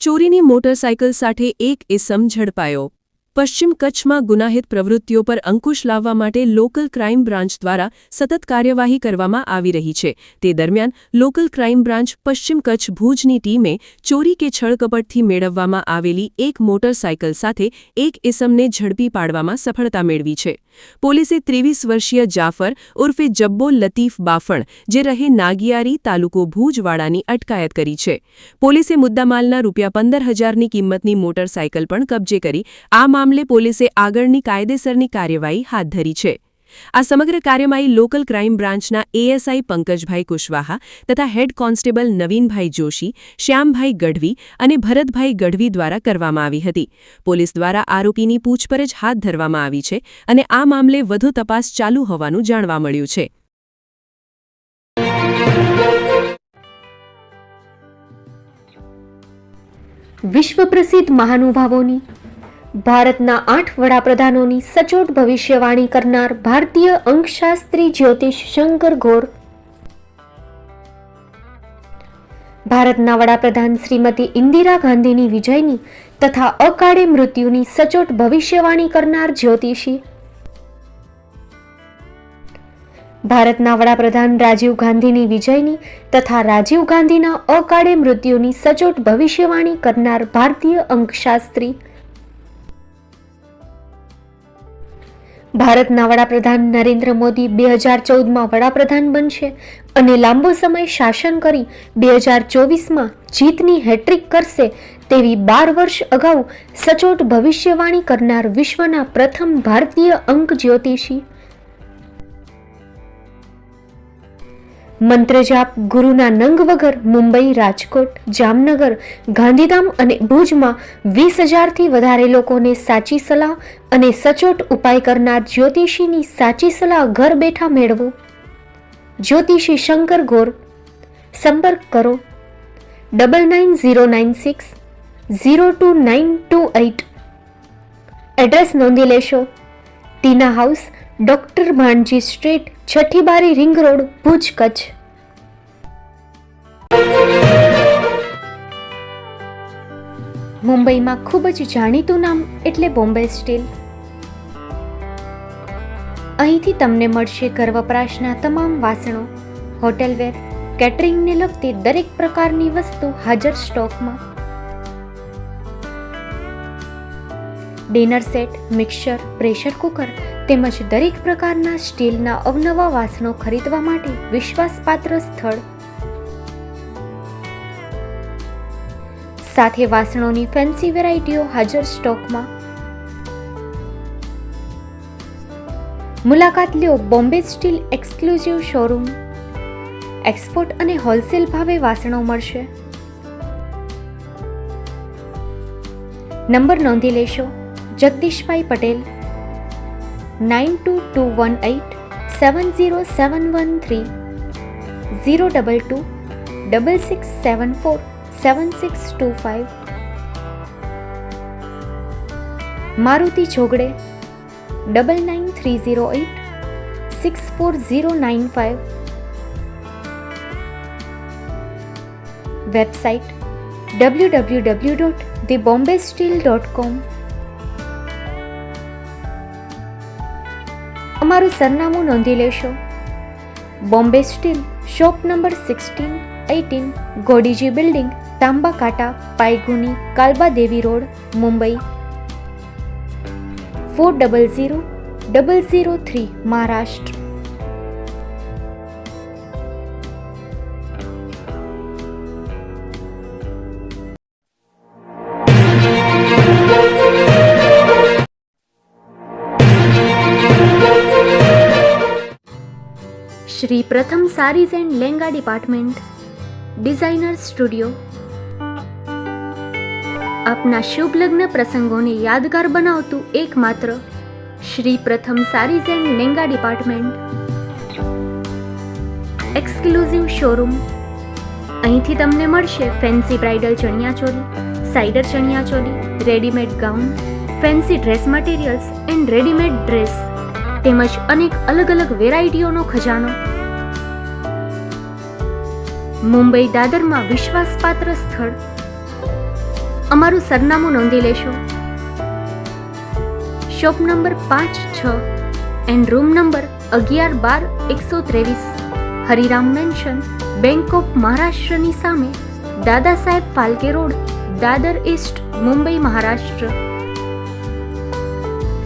ચોરીની મોટરસાયકલ સાથે એક ઇસમ ઝડપાયો. પશ્ચિમ કચ્છમાં ગુનાહિત પ્રવૃત્તિઓ પર અંકુશ લાવવા માટે લોકલ ક્રાઇમ બ્રાન્ચ દ્વારા સતત કાર્યવાહી કરવામાં આવી રહી છે. તે દરમિયાન લોકલ ક્રાઇમ બ્રાન્ચ પશ્ચિમ કચ્છ ભુજની ટીમે ચોરી કે છળકપટથી મેળવવામાં આવેલી એક મોટરસાયકલ સાથે એક ઇસમને ઝડપી પાડવામાં સફળતા મેળવી છે. પોલીસે 23 વર્ષીય જાફર ઉર્ફે જબ્બો લતીફ બાફણ, જે રહે નાગિયારી, તાલુકો ભુજવાડાની અટકાયત કરી છે. પોલીસે મુદ્દામાલના ₹15,000ની કિંમતની મોટરસાયકલ પણ કબજે કરી આ મામલે પોલીસે આગળની કાયદેસરની કાર્યવાહી હાથ ધરી છે. આ સમગ્ર કાર્યવાહી લોકલ ક્રાઇમ બ્રાન્ચના એએસઆઈ પંકજભાઈ કુશવાહા તથા હેડ કોન્સ્ટેબલ નવીનભાઈ જોશી, શ્યામભાઈ ગઢવી અને ભરતભાઈ ગઢવી દ્વારા કરવામાં આવી હતી. પોલીસ દ્વારા આરોપીની પૂછપરછ હાથ ધરવામાં આવી છે અને આ મામલે વધુ તપાસ ચાલુ હોવાનું જાણવા મળ્યું છે. વિશ્વ પ્રસિદ્ધ મહાનુભાવોની, ભારતના 8 વડાપ્રધાનોની સચોટ ભવિષ્યવાણી કરનાર ભારતીય અંકશાસ્ત્રી જ્યોતિષ શંકર ઘોર, ભારતના વડાપ્રધાન શ્રીમતી ઇન્દિરા ગાંધીની વિજયની તથા અકાળે મૃત્યુની સચોટ ભવિષ્યવાણી કરનાર જ્યોતિષી, ભારતના વડાપ્રધાન રાજીવ ગાંધીની વિજયની તથા રાજીવ ગાંધીના અકાળે મૃત્યુની સચોટ ભવિષ્યવાણી કરનાર ભારતીય અંકશાસ્ત્રી, ભારતના વડાપ્રધાન નરેન્દ્ર મોદી 2014માં વડાપ્રધાન બનશે અને લાંબો સમય શાસન કરી 2024માં જીતની હેટ્રિક કરશે તેવી 12 વર્ષ અગાઉ સચોટ ભવિષ્યવાણી કરનાર વિશ્વના પ્રથમ ભારતીય અંક જ્યોતિષી, મંત્રજાપ ગુરુના નંગ વગર મુંબઈ, રાજકોટ, જામનગર, ગાંધીધામ અને ભુજમાં 20,000થી વધારે લોકોને સાચી સલાહ અને સચોટ ઉપાય કરનાર જ્યોતિષીની સાચી સલાહ ઘર બેઠા મેળવો. જ્યોતિષી શંકર ઘોર. સંપર્ક કરો 9909602928. એડ્રેસ નોંધી લેશો: ટીના હાઉસ, ડોક્ટર ભાણજી સ્ટ્રીટ, છઠ્ઠી બારી, રિંગ રોડ, ભુજ, કચ્છ. મુંબઈમાં ખૂબ જ જાણીતું નામ એટલે બોમ્બે સ્ટીલ. અહીંથી તમને મળશે ઘર વપરાશના તમામ વાસણો, હોટેલવેર, કેટરિંગને લગતી દરેક પ્રકારની વસ્તુ હાજર સ્ટોકમાં. Dinner set, mixer, pressure cooker તેમજ દરેક પ્રકારના સ્ટીલના અવનવા વાસણો ખરીદવા માટે વિશ્વાસપાત્ર સ્થળ. સાથે વાસણોની ફેન્સી વેરાયટીઓ હાજર સ્ટોકમાં. મુલાકાત લ્યો Bombay steel exclusive showroom. Export અને હોલસેલ ભાવે વાસણો મળશે. નંબર નોંધી લેશો: જગદીશભાઈ પટેલ, 9221870713, 02266747625. મારુતિ ચોગડે, 9930864095. Website www.thebombasteel.com. અમારું સરનામું નોંધી લેશો: Bombay steel, shop number 16-18, Godiji building, Tamba Kanta, Payguni, Kalba Devi road, Mumbai 400003, Maharashtra. Shri Pratham sarees and langa department, designer studio. આપના શુભ લગ્ન પ્રસંગોને યાદગાર બનાવતું એકમાત્ર Shri Pratham sarees and langa department. Exclusive showroom. અહીંથી તમને મળશે fancy bridal chaniya choli, cider chaniya choli, readymade gown, fancy dress materials and readymade dress તેમજ અનેક અલગ અલગ વેરાયટીઓનો ખજાનો. મુંબઈ દાદરમાં વિશ્વાસપાત્ર સ્થળ. અમારું સરનામું નોંધી લેશો. Shop number 5-6 and room number 11-12-123, Hariram mansion, bank of મહારાષ્ટ્રની સામે, દાદા સાહેબ ફાલ્કે રોડ, દાદર ઈસ્ટ, મુંબઈ, મહારાષ્ટ્ર.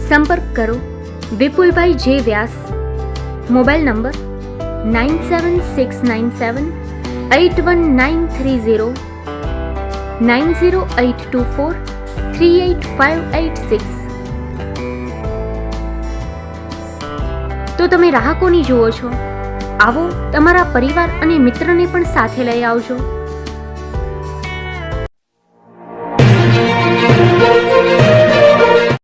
સંપર્ક કરો વિપુલભાઈ જે વ્યાસ. Mobile number 9769781930, 9082438586. તો તમે રાહ કોની જુઓ છો? આવો, તમારા પરિવાર અને મિત્રને પણ સાથે લઈ આવજો.